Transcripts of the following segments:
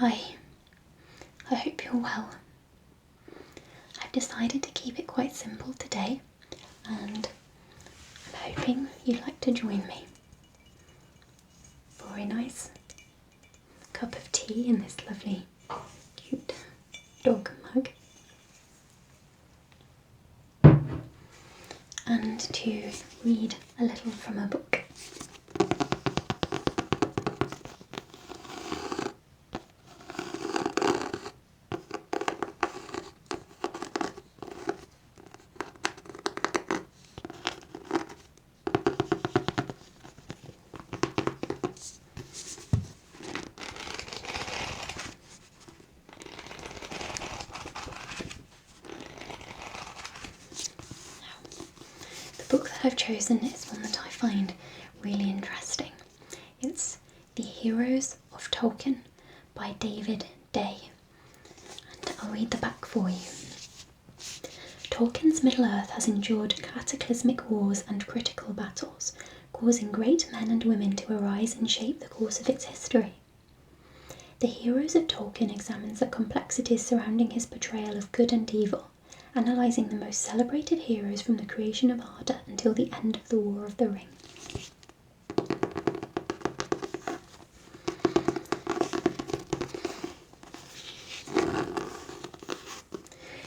Hi, I hope you're well. I've decided to keep it quite simple today, and I'm hoping you'd like to join me for a nice cup of tea in this lovely, cute dog mug, and to read a little from a book. The book that I've chosen is one that I find really interesting. It's The Heroes of Tolkien by David Day, and I'll read the back for you. Tolkien's Middle-earth has endured cataclysmic wars and critical battles, causing great men and women to arise and shape the course of its history. The Heroes of Tolkien examines the complexities surrounding his portrayal of good and evil, analysing the most celebrated heroes from the creation of Arda until the end of the War of the Ring.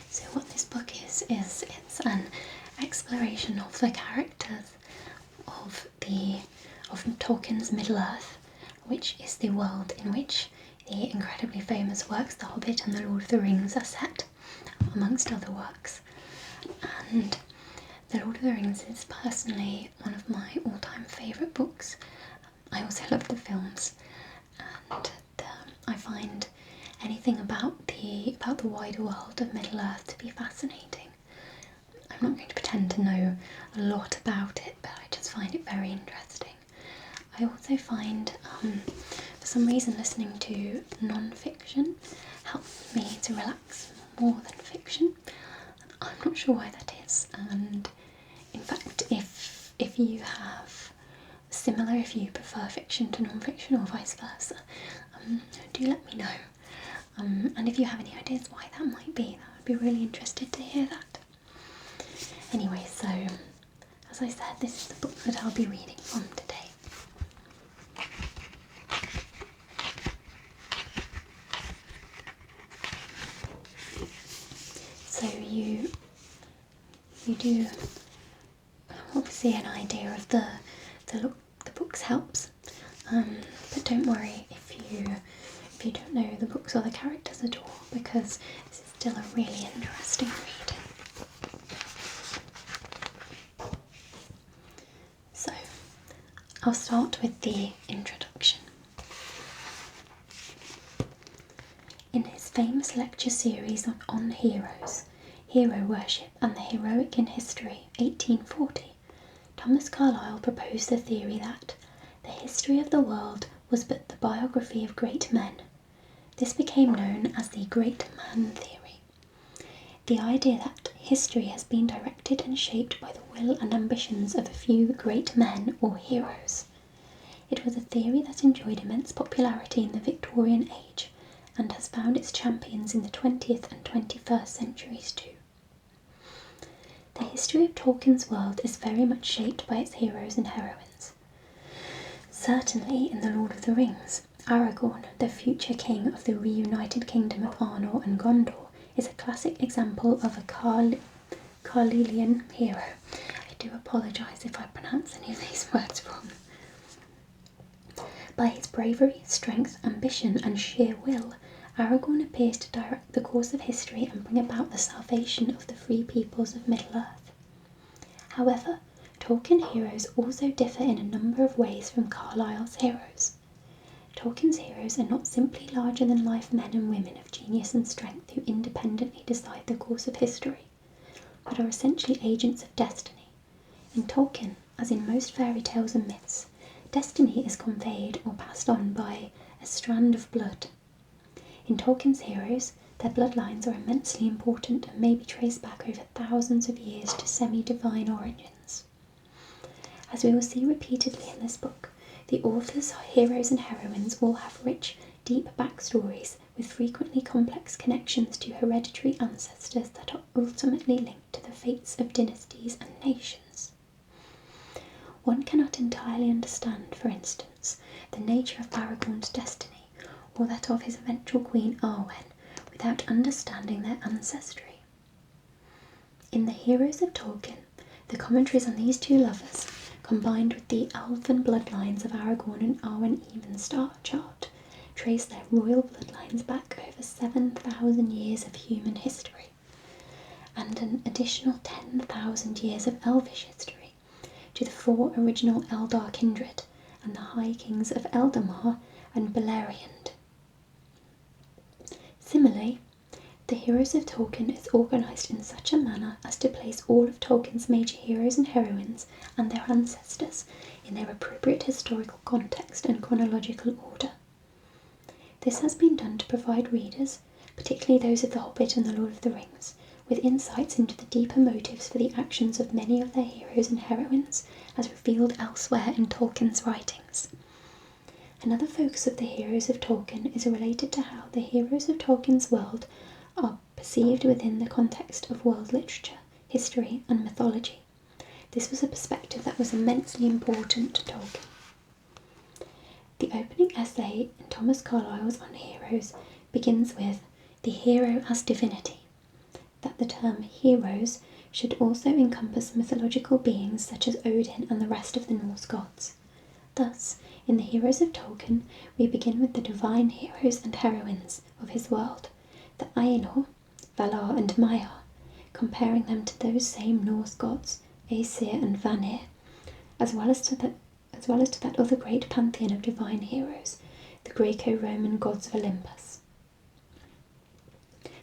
So what this book is it's an exploration of the characters of Tolkien's Middle-earth, which is the world in which the incredibly famous works The Hobbit and The Lord of the Rings are set, amongst other works. And The Lord of the Rings is personally one of my all-time favourite books. I also love the films, and I find anything about the wider world of Middle-earth to be fascinating. I'm not going to pretend to know a lot about it, but I just find it very interesting. I also find, for some reason, listening to non-fiction helps me to relax more than fiction. I'm not sure why that is, and in fact, if you have similar, if you prefer fiction to non-fiction or vice versa, do let me know. And if you have any ideas why that might be, I'd be really interested to hear that. Anyway, so as I said, this is the book that I'll be reading from today. So you do obviously an idea of the book's helps, but don't worry if you don't know the books or the characters at all, because this is still a really interesting read. So I'll start with the introduction. In his famous lecture series on heroes, Hero Worship and the Heroic in History, 1840, Thomas Carlyle proposed the theory that the history of the world was but the biography of great men. This became known as the Great Man Theory. The idea that history has been directed and shaped by the will and ambitions of a few great men or heroes. It was a theory that enjoyed immense popularity in the Victorian age and has found its champions in the 20th and 21st centuries too. The history of Tolkien's world is very much shaped by its heroes and heroines. Certainly in The Lord of the Rings, Aragorn, the future king of the reunited kingdom of Arnor and Gondor, is a classic example of a Carlylean hero. I do apologise if I pronounce any of these words wrong. By his bravery, strength, ambition and sheer will, Aragorn appears to direct the course of history and bring about the salvation of the free peoples of Middle-earth. However, Tolkien heroes also differ in a number of ways from Carlyle's heroes. Tolkien's heroes are not simply larger-than-life men and women of genius and strength who independently decide the course of history, but are essentially agents of destiny. In Tolkien, as in most fairy tales and myths, destiny is conveyed or passed on by a strand of blood. In Tolkien's heroes, their bloodlines are immensely important and may be traced back over thousands of years to semi-divine origins. As we will see repeatedly in this book, the author's heroes and heroines all have rich, deep backstories with frequently complex connections to hereditary ancestors that are ultimately linked to the fates of dynasties and nations. One cannot entirely understand, for instance, the nature of Aragorn's destiny, or that of his eventual queen Arwen, without understanding their ancestry. In the Heroes of Tolkien, the commentaries on these two lovers, combined with the elven bloodlines of Aragorn and Arwen Evenstar chart, trace their royal bloodlines back over 7,000 years of human history, and an additional 10,000 years of elvish history, to the 4 original Eldar kindred and the High Kings of Eldamar and Beleriand. Similarly, the Heroes of Tolkien is organised in such a manner as to place all of Tolkien's major heroes and heroines and their ancestors in their appropriate historical context and chronological order. This has been done to provide readers, particularly those of The Hobbit and The Lord of the Rings, with insights into the deeper motives for the actions of many of their heroes and heroines, as revealed elsewhere in Tolkien's writings. Another focus of the Heroes of Tolkien is related to how the heroes of Tolkien's world are perceived within the context of world literature, history, and mythology. This was a perspective that was immensely important to Tolkien. The opening essay in Thomas Carlyle's On Heroes begins with "the hero as divinity," that the term heroes should also encompass mythological beings such as Odin and the rest of the Norse gods. Thus, in the Heroes of Tolkien, we begin with the divine heroes and heroines of his world, the Ainur, Valar and Maiar, comparing them to those same Norse gods, Aesir and Vanir, as well as to that other great pantheon of divine heroes, the Greco-Roman gods of Olympus.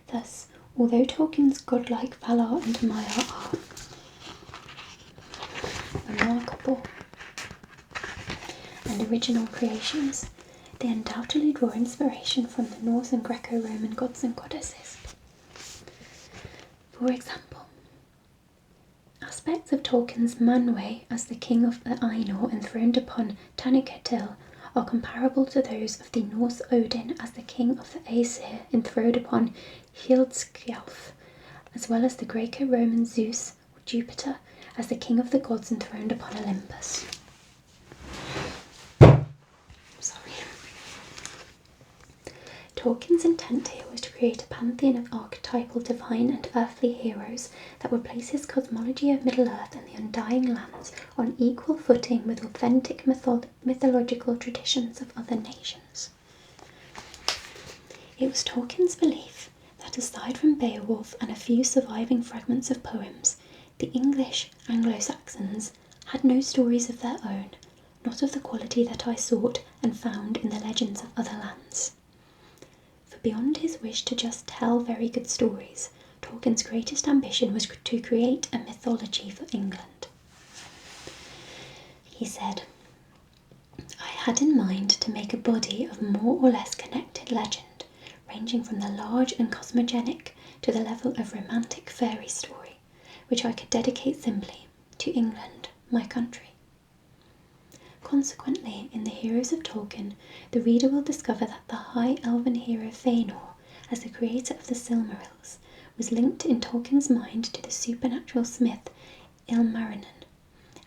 Thus, although Tolkien's godlike Valar and Maiar are remarkable and original creations, they undoubtedly draw inspiration from the Norse and Greco-Roman gods and goddesses. For example, aspects of Tolkien's Manwë as the king of the Ainur enthroned upon Tanaquetil are comparable to those of the Norse Odin as the king of the Aesir enthroned upon Hildskjalf, as well as the Greco-Roman Zeus or Jupiter as the king of the gods enthroned upon Olympus. Tolkien's intent here was to create a pantheon of archetypal divine and earthly heroes that would place his cosmology of Middle-earth and the Undying Lands on equal footing with authentic mythological traditions of other nations. It was Tolkien's belief that aside from Beowulf and a few surviving fragments of poems, the English Anglo-Saxons had no stories of their own, not of the quality that I sought and found in the legends of other lands. Beyond his wish to just tell very good stories, Tolkien's greatest ambition was to create a mythology for England. He said, "I had in mind to make a body of more or less connected legend, ranging from the large and cosmogonic to the level of romantic fairy story, which I could dedicate simply to England, my country." Consequently, in the Heroes of Tolkien, the reader will discover that the high elven hero Fëanor, as the creator of the Silmarils, was linked in Tolkien's mind to the supernatural smith Ilmarinen,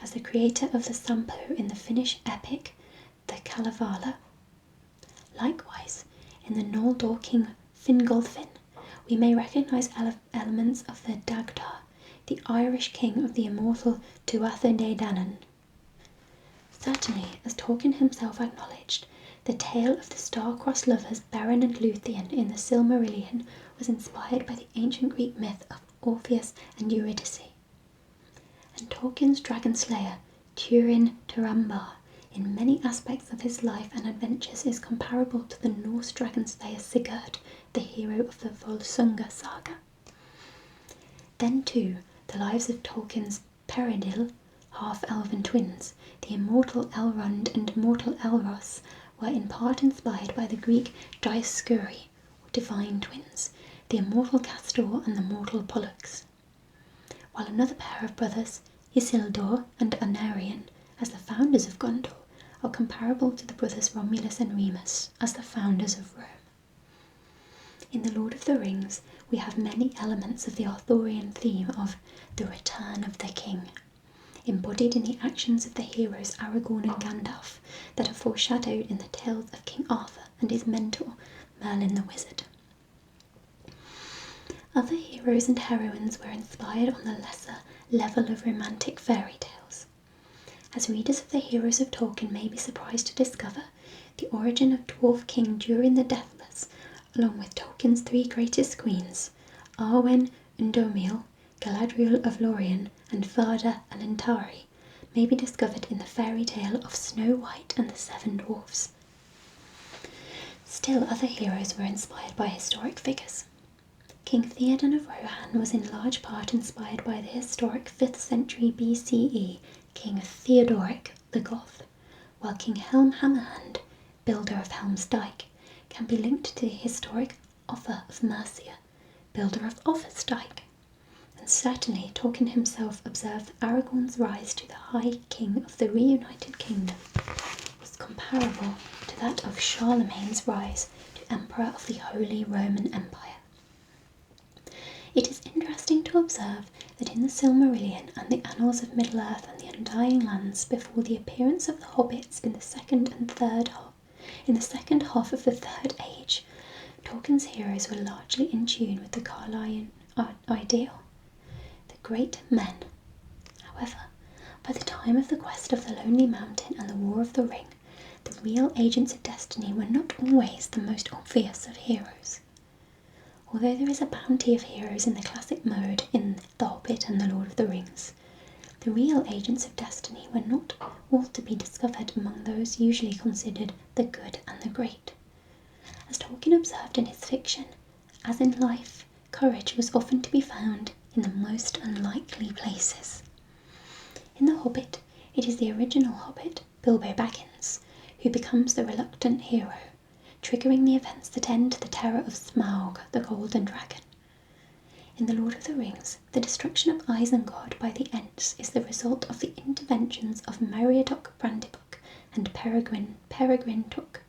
as the creator of the Sampo in the Finnish epic the Kalevala. Likewise, in the Noldor king Fingolfin, we may recognise elements of the Dagda, the Irish king of the immortal Tuatha Dé Danann. Certainly, as Tolkien himself acknowledged, the tale of the star-crossed lovers Beren and Luthien in the Silmarillion was inspired by the ancient Greek myth of Orpheus and Eurydice. And Tolkien's dragon slayer, Turin Turambar, in many aspects of his life and adventures is comparable to the Norse dragon slayer Sigurd, the hero of the Volsunga saga. Then too, the lives of Tolkien's Peredil, half-elven twins, the immortal Elrond and mortal Elros, were in part inspired by the Greek Dioscuri, or divine twins, the immortal Castor and the mortal Pollux. While another pair of brothers, Isildur and Anarion, as the founders of Gondor, are comparable to the brothers Romulus and Remus as the founders of Rome. In The Lord of the Rings, we have many elements of the Arthurian theme of the return of the king, embodied in the actions of the heroes Aragorn and Gandalf that are foreshadowed in the tales of King Arthur and his mentor, Merlin the Wizard. Other heroes and heroines were inspired on the lesser level of romantic fairy tales. As readers of the heroes of Tolkien may be surprised to discover, the origin of Dwarf King Durin the Deathless, along with Tolkien's three greatest queens, Arwen, Undomil, Galadriel of Lorien, and Varda Alantari, may be discovered in the fairy tale of Snow White and the Seven Dwarfs. Still other heroes were inspired by historic figures. King Theoden of Rohan was in large part inspired by the historic 5th century BCE King Theodoric the Goth, while King Helm Hammerhand, builder of Helm's Dyke, can be linked to the historic Offa of Mercia, builder of Offa's Dyke. And certainly Tolkien himself observed that Aragorn's rise to the High King of the reunited kingdom was comparable to that of Charlemagne's rise to Emperor of the Holy Roman Empire. It is interesting to observe that in the Silmarillion and the Annals of Middle-earth and the Undying Lands, before the appearance of the hobbits in the second half of the Third Age, Tolkien's heroes were largely in tune with the Carlylean ideal, the great men. However, by the time of the Quest of the Lonely Mountain and the War of the Ring, the real agents of destiny were not always the most obvious of heroes. Although there is a bounty of heroes in the classic mode in The Hobbit and The Lord of the Rings, the real agents of destiny were not all to be discovered among those usually considered the good and the great. As Tolkien observed in his fiction, as in life, courage was often to be found in the most unlikely places. In The Hobbit, it is the original Hobbit, Bilbo Baggins, who becomes the reluctant hero, triggering the events that end the terror of Smaug, the Golden Dragon. In The Lord of the Rings, the destruction of Isengard by the Ents is the result of the interventions of Meriadoc Brandybuck and Peregrine Took.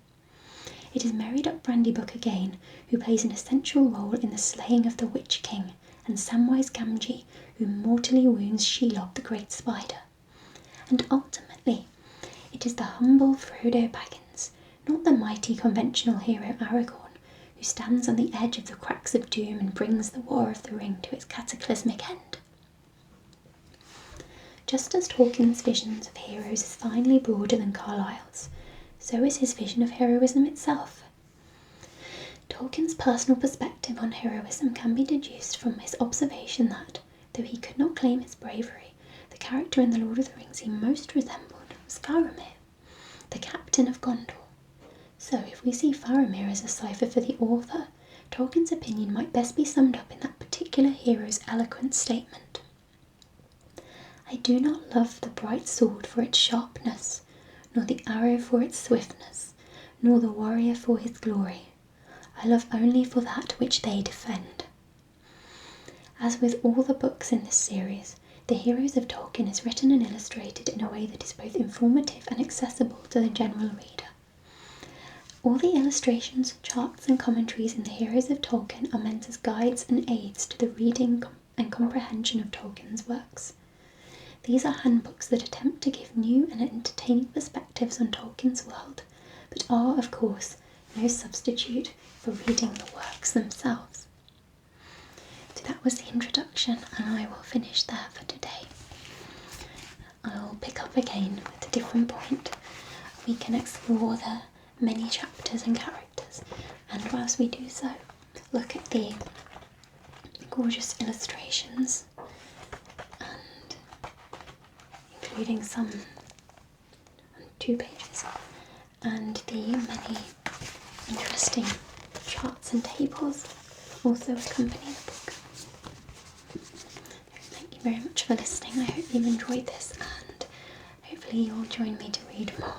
It is Meriadoc Brandybuck again who plays an essential role in the slaying of the Witch King, and Samwise Gamgee who mortally wounds Shelob the Great Spider. And ultimately, it is the humble Frodo Baggins, not the mighty conventional hero Aragorn, who stands on the edge of the cracks of doom and brings the War of the Ring to its cataclysmic end. Just as Tolkien's visions of heroes is finely broader than Carlyle's, so is his vision of heroism itself. Tolkien's personal perspective on heroism can be deduced from his observation that, though he could not claim his bravery, the character in The Lord of the Rings he most resembled was Faramir, the captain of Gondor. So, if we see Faramir as a cipher for the author, Tolkien's opinion might best be summed up in that particular hero's eloquent statement. I do not love the bright sword for its sharpness, nor the arrow for its swiftness, nor the warrior for his glory. I love only for that which they defend. As with all the books in this series, The Heroes of Tolkien is written and illustrated in a way that is both informative and accessible to the general reader. All the illustrations, charts and commentaries in The Heroes of Tolkien are meant as guides and aids to the reading and comprehension of Tolkien's works. These are handbooks that attempt to give new and entertaining perspectives on Tolkien's world, but are, of course, no substitute for reading the works themselves. So that was the introduction, and I will finish there for today. I'll pick up again with a different point. We can explore the many chapters and characters, and whilst we do so, look at the gorgeous illustrations, and including some on 2 pages, and the many interesting charts and tables also accompany the book. Thank you very much for listening. I hope you've enjoyed this, and hopefully you'll join me to read more